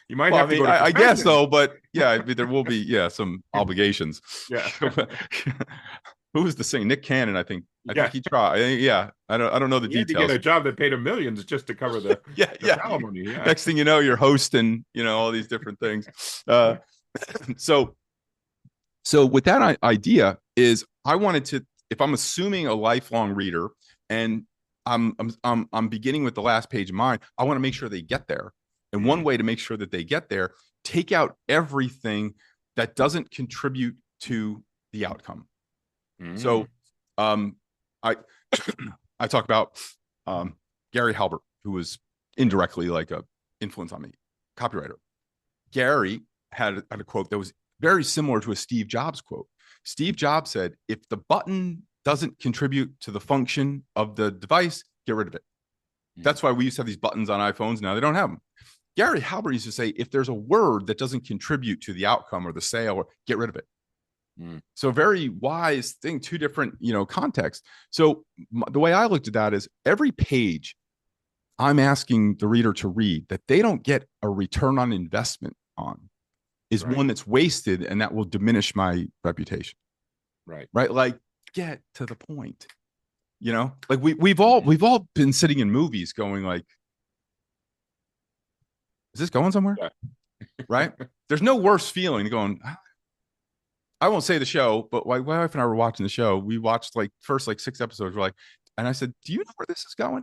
You might well, I have to mean, go to I guess confession. so, but yeah, I mean, there will be some obligations. Yeah. Who was the singer? Nick Cannon, I think. I think Yeah. he tried. Yeah, I don't know the He had to get details. a job that paid him millions just to cover the Yeah, the yeah. alimony. Yeah. Next thing you know, you're hosting, all these different things. Uh, Yeah. so, with that idea is, I wanted to, if I'm assuming a lifelong reader and I'm beginning with the last page in mind, I want to make sure they get there. And one Mm. way to make sure that they get there, take out everything that doesn't contribute to the outcome. Mm. So, um, I I talk about Gary Halbert, who was indirectly like a influence on me, copywriter. Gary had a quote that was very similar to a Steve Jobs quote. Steve Jobs said, "If the button doesn't contribute to the function of the device, get rid of it. Mm. That's why we used to have these buttons on iPhones. Now they don't have them. Gary Halbert used to say, if there's a word that doesn't contribute to the outcome or the sale, get rid of it. Mm. So very wise thing, two different, contexts. So the way I looked at that is every page I'm asking the reader to read that they don't get a return on investment on is Right. one that's wasted and that will diminish my reputation. Right. Right. Like get to the point, like we've all been sitting in movies going like, is this going somewhere? Yeah. Right. There's no worse feeling than going, I won't say the show, but my wife and I were watching the show. We watched like first like 6 episodes. We're like, and I said, "Do you know where this is going?"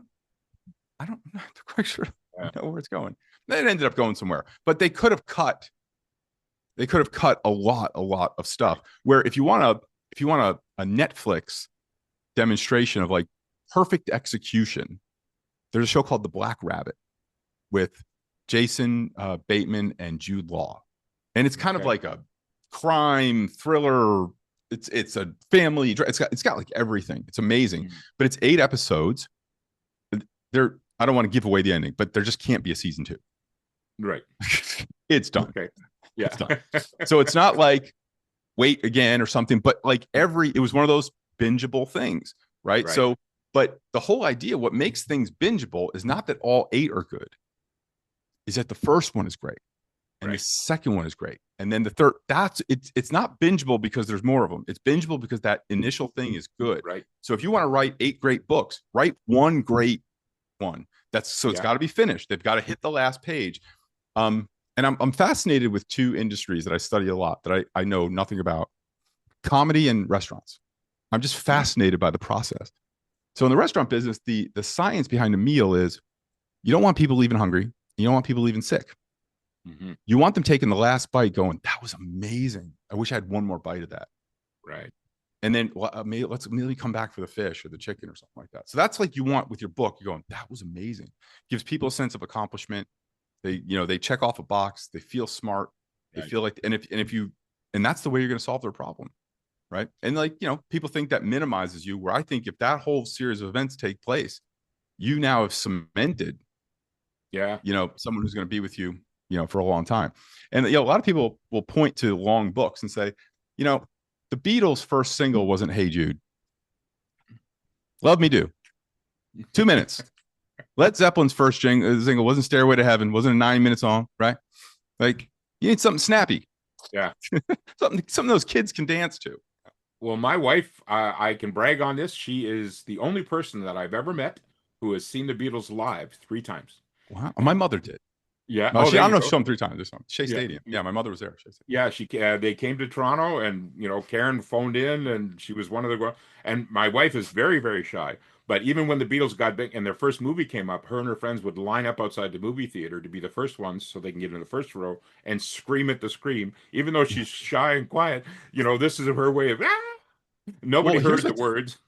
I'm not quite sure I Yeah. know where it's going. Then it ended up going somewhere, but they could have cut. They could have cut a lot of stuff. Right. Where if you want a Netflix demonstration of like perfect execution, there's a show called The Black Rabbit with Jason Bateman and Jude Law, and it's kind of Okay. like a crime thriller. It's a family. It's got like everything. It's amazing, Mm. but it's 8 episodes. There, I don't want to give away the ending, but there just can't be a season two. Right. It's done. Okay. It's Yeah. done. So it's not like wait again or something, but like it was one of those bingeable things, right? Right. So, but the whole idea, what makes things bingeable is not that all 8 are good, is that the first one is great and the Right. second one is great. And then the third, it's not bingeable because there's more of them. It's bingeable because that initial thing is good. Right. So if you want to write 8 great books, write one great one. It's Yeah. got to be finished. They've got to hit the last page. And I'm fascinated with two industries that I study a lot that I know nothing about: comedy and restaurants. I'm just Mm. fascinated by the process. So in the restaurant business, the science behind a meal is you don't want people leaving hungry. You don't want people leaving sick. Mm-hmm. You want them taking the last bite going, that was amazing. I wish I had one more bite of that. Right. And then maybe come back for the fish or the chicken or something like that. So that's like you want with your book. You're going, that was amazing. Gives people a sense of accomplishment. They check off a box. They feel smart. They Right. feel like, and that's the way you're going to solve their problem. Right. And like, people think that minimizes you, where I think if that whole series of events take place, you now have cemented, Yeah. someone who's going to be with you, for a long time. And, a lot of people will point to long books and say, the Beatles' first single wasn't Hey Jude. Love Me Do. 2 minutes. Led Zeppelin's first single wasn't Stairway to Heaven, wasn't a 9 minute song, right? Like, you need something snappy, Yeah. something those kids can dance to. Well, my wife, I can brag on this. She is the only person that I've ever met who has seen the Beatles live 3 times. Wow. My mother did. Yeah. No, Oh, I there don't you know if she go. saw him 3 times. This one, Shea Yeah. Stadium. Yeah, my mother was there. Shea Stadium. Yeah, they came to Toronto, and Karen phoned in, and she was one of the. And my wife is very, very shy. But even when the Beatles got big and their first movie came up, her and her friends would line up outside the movie theater to be the first ones, so they can get in the first row and scream at the scream. Even though she's shy and quiet, this is her way of. Ah! Nobody Well, heard the words.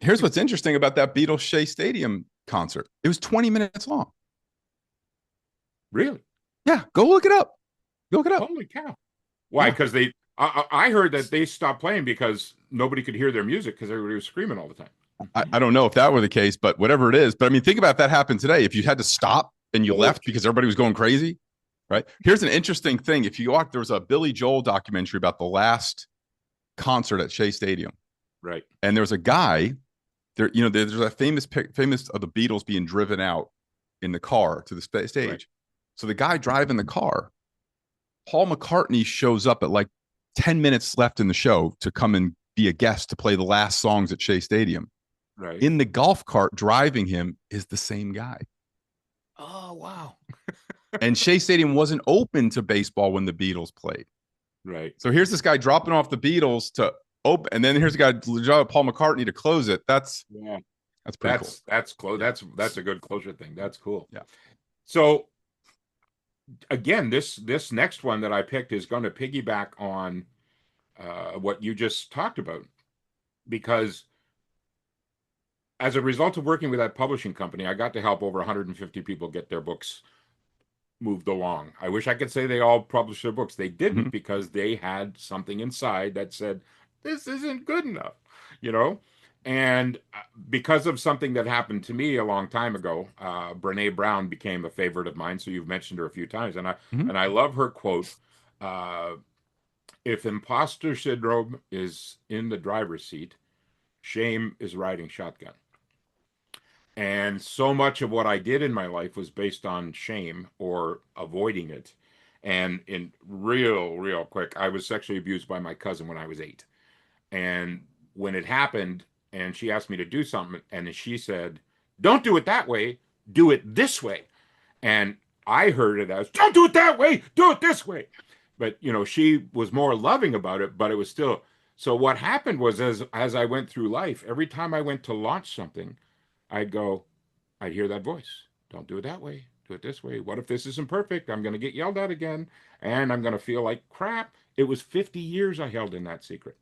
here's what's interesting about that Beatles Shea Stadium concert. It was 20 minutes long. Really? Yeah, go look it up. Go look it up. Holy cow! Why? Yeah, Because I heard that they stopped playing because nobody could hear their music because everybody was screaming all the time. I don't know if that were the case, but whatever it is. But I mean, think about if that happened today. If you had to stop and you Oh, left because everybody was going crazy, right? Here's an interesting thing. If you watch, there was a Billy Joel documentary about the last concert at Shea Stadium, right. and there was a guy there. There's a famous of the Beatles being driven out in the car to the stage. Right. So the guy driving the car, Paul McCartney, shows up at like 10 minutes left in the show to come and be a guest to play the last songs at Shea Stadium. Right. In the golf cart driving him is the same guy. Oh, wow. And Shea Stadium wasn't open to baseball when the Beatles played. Right. So here's this guy dropping off the Beatles to open, and then here's a guy, Paul McCartney, to close it. That's Yeah. pretty cool. That's close. Yeah. That's a good closure thing. That's cool. Yeah. So again, this next one that I picked is going to piggyback on what you just talked about, because as a result of working with that publishing company, I got to help over 150 people get their books moved along. I wish I could say they all published their books. They didn't, Mhm. because they had something inside that said, this isn't good enough, you know? And because of something that happened to me a long time ago, Brene Brown became a favorite of mine. So you've mentioned her a few times, and I Mhm. and I love her quote. Uh, if imposter syndrome is in the driver's seat, shame is riding shotgun. And so much of what I did in my life was based on shame or avoiding it. And in real quick, I was sexually abused by my cousin when I was 8. And when it happened, and she asked me to do something, and she said, "Don't do it that way, do it this way." And I heard it as, "Don't do it that way, do it this way." But she was more loving about it, but it was still. So what happened was, as I went through life, every time I went to launch something, I'd go, I'd hear that voice. "Don't do it that way. Do it this way. What if this isn't perfect? I'm going to get yelled at again, and I'm going to feel like crap." It was 50 years I held in that secret.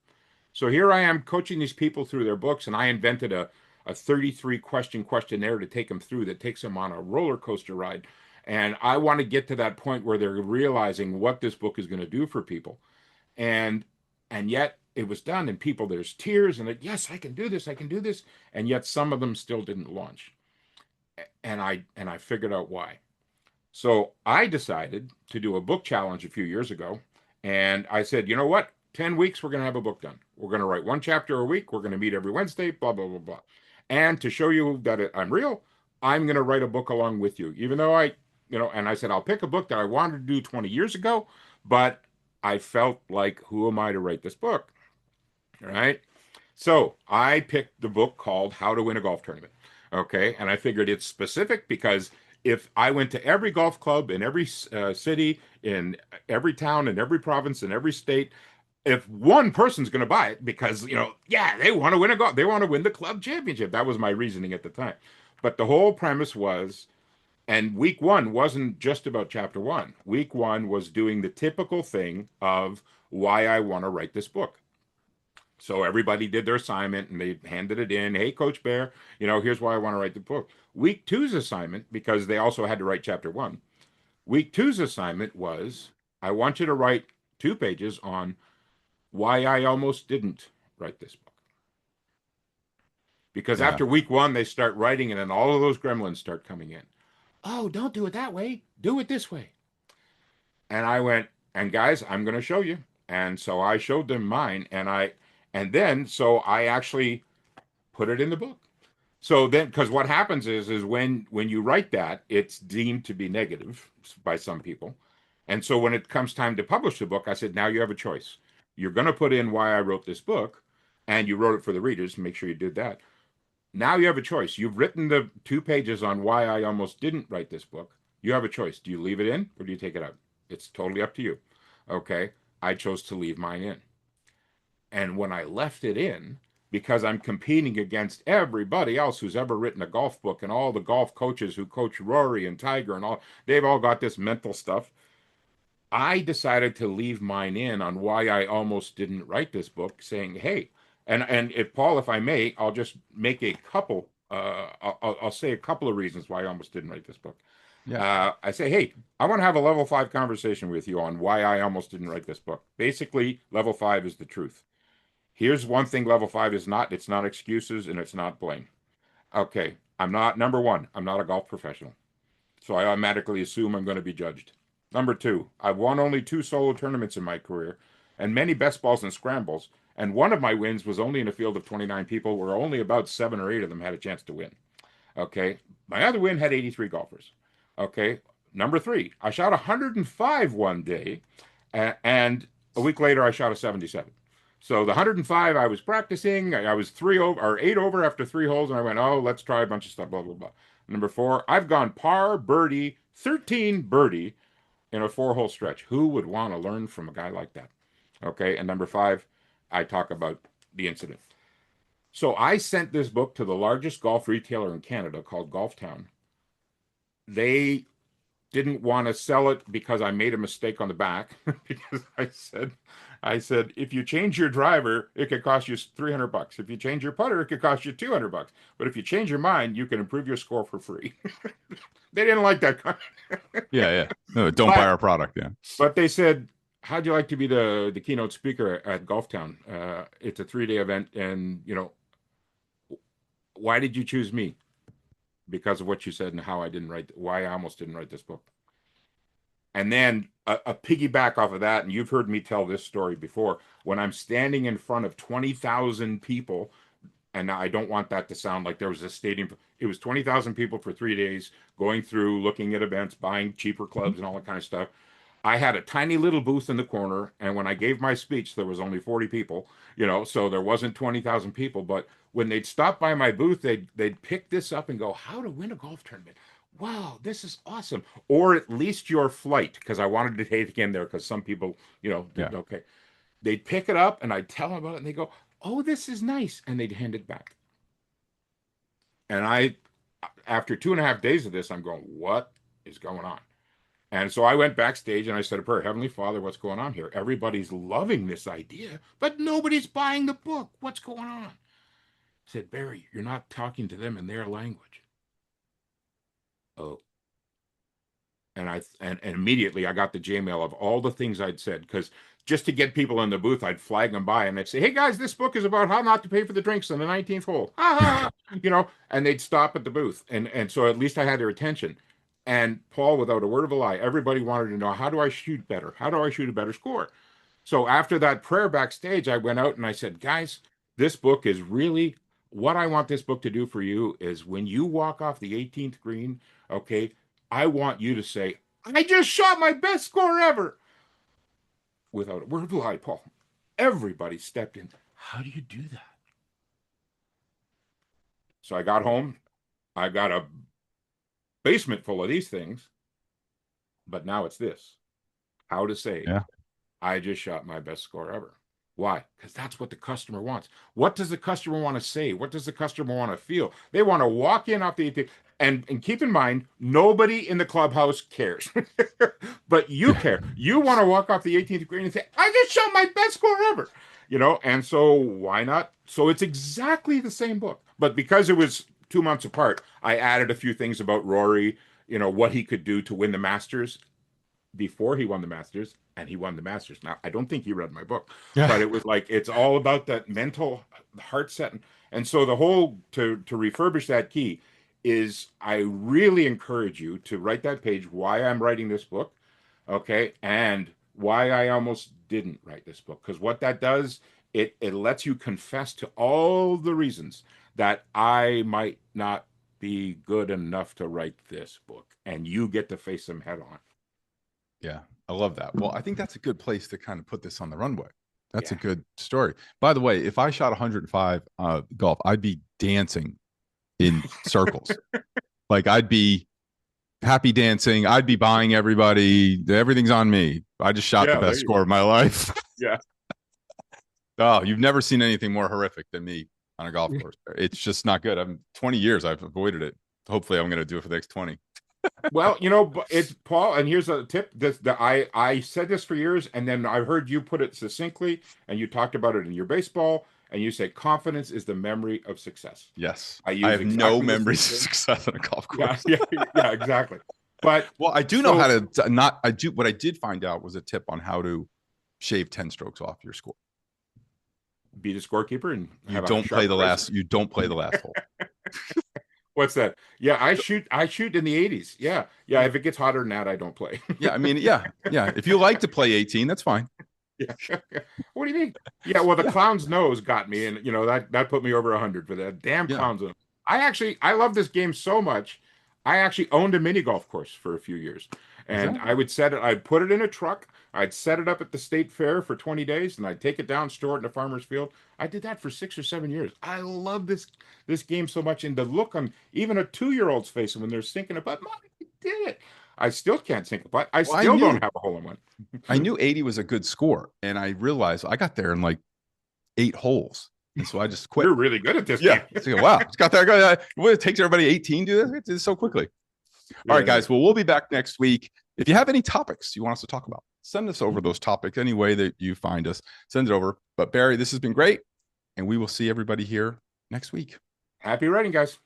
So here I am coaching these people through their books, and I invented a 33 question questionnaire to take them through that takes them on a roller coaster ride. And I want to get to that point where they're realizing what this book is going to do for people. And yet it was done, and people, there's tears, and yes, I can do this, I can do this. And yet some of them still didn't launch. And I figured out why. So I decided to do a book challenge a few years ago. And I said, you know what? 10 weeks, we're going to have a book done. We're going to write one chapter a week. We're going to meet every Wednesday, blah, blah, blah, blah. And to show you that I'm real, I'm going to write a book along with you. Even though and I said, I'll pick a book that I wanted to do 20 years ago, but I felt like, who am I to write this book? All right. So I picked the book called How to Win a Golf Tournament. Okay. And I figured it's specific because if I went to every golf club in every city, in every town, in every province, in every state, if one person's going to buy it because, yeah, they want to win a golf, they want to win the club championship. That was my reasoning at the time. But the whole premise was, and week one wasn't just about chapter one. Week one was doing the typical thing of why I want to write this book. So everybody did their assignment and they handed it in. "Hey, Coach Bear, here's why I want to write the book." Week two's assignment, because they also had to write chapter one, week two's assignment was, "I want you to write 2 pages on why I almost didn't write this book." Because Yeah. after week one, they start writing and then all of those gremlins start coming in. "Oh, don't do it that way. Do it this way." And I went, "And guys, I'm going to show you." And so I showed them mine, so I actually put it in the book. So then, because what happens is when you write that, it's deemed to be negative by some people. And so when it comes time to publish the book, I said, now you have a choice. You're going to put in why I wrote this book, and you wrote it for the readers. Make sure you did that. Now you have a choice. You've written the 2 pages on why I almost didn't write this book. You have a choice. Do you leave it in or do you take it out? It's totally up to you. Okay. I chose to leave mine in. And when I left it in, because I'm competing against everybody else who's ever written a golf book and all the golf coaches who coach Rory and Tiger and all, they've all got this mental stuff. I decided to leave mine in on why I almost didn't write this book, saying, "Hey," and if Paul, if I may, I'll just make a couple. I'll say a couple of reasons why I almost didn't write this book. Yeah. I say, "Hey, I want to have a level 5 conversation with you on why I almost didn't write this book." Basically, level 5 is the truth. Here's one thing level 5 is not: it's not excuses and it's not blame. Okay, I'm not, number one, I'm not a golf professional. So I automatically assume I'm going to be judged. Number two, I've won only 2 solo tournaments in my career and many best balls and scrambles. And one of my wins was only in a field of 29 people where only about 7 or 8 of them had a chance to win. Okay. My other win had 83 golfers. Okay. Number three, I shot 105 one day, and a week later I shot a 77. So the 105, I was practicing. I was 3 over or 8 over after 3 holes, and I went, "Oh, let's try a bunch of stuff." Blah blah blah. Number four, I've gone par, birdie, 13 birdie in a 4 hole stretch. Who would want to learn from a guy like that? Okay. And number five, I talk about the incident. So I sent this book to the largest golf retailer in Canada called Golf Town. They didn't want to sell it because I made a mistake on the back because I said, "If you change your driver, it could cost you $300. If you change your putter, it could cost you $200. But if you change your mind, you can improve your score for free." They didn't like that. Yeah. Yeah. No, don't buy but our product. Yeah. but they said, "How'd you like to be the keynote speaker at Golf Town? It's a 3-day event, and Why did you choose me? Because of what you said and how I didn't write, why I almost didn't write this book. And then a piggyback off of that, and you've heard me tell this story before, when I'm standing in front of 20,000 people, and I don't want that to sound like there was a stadium. It was 20,000 people for 3 days going through, looking at events, buying cheaper clubs and all that kind of stuff. I had a tiny little booth in the corner, and when I gave my speech, there was only 40 people, so there wasn't 20,000 people. But when they'd stop by my booth, they'd pick this up and go, "How to win a golf tournament? Wow, this is awesome!" Or at least your flight, because I wanted to take it in there because some people, Yeah. did okay. They'd pick it up, and I'd tell them about it, and they go, "Oh, this is nice," and they'd hand it back. And after 2.5 days of this, I'm going, "What is going on?" And so I went backstage and I said a prayer, "Heavenly Father, what's going on here? Everybody's loving this idea, but nobody's buying the book. What's going on?" I said, "Barry, you're not talking to them in their language." Oh, and immediately I got the J-mail of all the things I'd said, because just to get people in the booth, I'd flag them by and they'd say, "Hey guys, this book is about how not to pay for the drinks on the 19th hole." Ha, ha, ha. And they'd stop at the booth. And so at least I had their attention. And Paul, without a word of a lie, everybody wanted to know, how do I shoot better? How do I shoot a better score? So after that prayer backstage, I went out and I said, "Guys, this book is really what I want this book to do for you is when you walk off the 18th green, okay, I want you to say, 'I just shot my best score ever,'" without a word of a lie, Paul. Everybody stepped in. How do you do that? So I got home. I got a basement full of these things, but now it's this: how to say, Yeah. "I just shot my best score ever." Why? Because that's what the customer wants. What does the customer want to say? What does the customer want to feel? They want to walk in off the 18th. And keep in mind, nobody in the clubhouse cares, but you Yeah. care. You want to walk off the 18th green and say, "I just shot my best score ever." And so why not? So it's exactly the same book, but because it was 2 months apart, I added a few things about Rory, what he could do to win the Masters before he won the Masters, and he won the Masters. Now, I don't think he read my book, but Yeah. it was like it's all about that mental heart set. And so the whole to refurbish that key is I really encourage you to write that page why I'm writing this book, okay, and why I almost didn't write this book. Because what that does, it lets you confess to all the reasons that I might not be good enough to write this book, and you get to face them head on. Yeah. I love that. Well, I think that's a good place to kind of put this on the runway. That's a Yeah. good story. By the way, if I shot 105 golf, I'd be dancing in circles. Like I'd be happy dancing. I'd be buying everybody. Everything's on me. I just shot the Yeah, there best you score go. of my life. Yeah. Oh, you've never seen anything more horrific than me on a golf course. It's just not good. I'm 20 years. I've avoided it. Hopefully, I'm going to do it for the next 20. Well, it's Paul, and here's a tip that I said this for years, and then I heard you put it succinctly, and you talked about it in your baseball, and you say confidence is the memory of success. Yes. I I use have no exactly the same memories of thing. success on a golf Yeah, course. yeah, yeah, exactly. But Well, I do know how so to not, I do, what I did find out was a tip on how to shave 10 strokes off your score. be the scorekeeper and You have a don't play sharp the razor. last, you don't play the last hole. What's that? Yeah, I shoot in the 80s. Yeah. Yeah, Yeah. if it gets hotter than that, I don't play. Yeah. I mean, yeah. Yeah. If you like to play 18, that's fine. Yeah. What do you mean? Yeah, well, the Yeah. clown's nose got me, and that put me over 100 for that damn Yeah. clown's nose. I love this game so much. I actually owned a mini golf course for a few years, Is and that? I'd put it in a truck. I'd set it up at the state fair for 20 days, and I'd take it down, store it in a farmer's field. I did that for 6 or 7 years. I love this game so much, and the look on even a 2-year-old's face when they're sinking a putt, "Mom, I did it." I still can't sink a putt. I Well, I still don't knew, have a hole in one. I knew 80 was a good score. And I realized I got there in like 8 holes. And so I just quit. You're really good at this Yeah. game. So, wow. It's got that. What, it takes everybody 18 to do this? It did so quickly. All right, Yeah. guys. Well, we'll be back next week. If you have any topics you want us to talk about, send us over those topics any way that you find us. Send it over. But Barry, this has been great. And we will see everybody here next week. Happy writing, guys.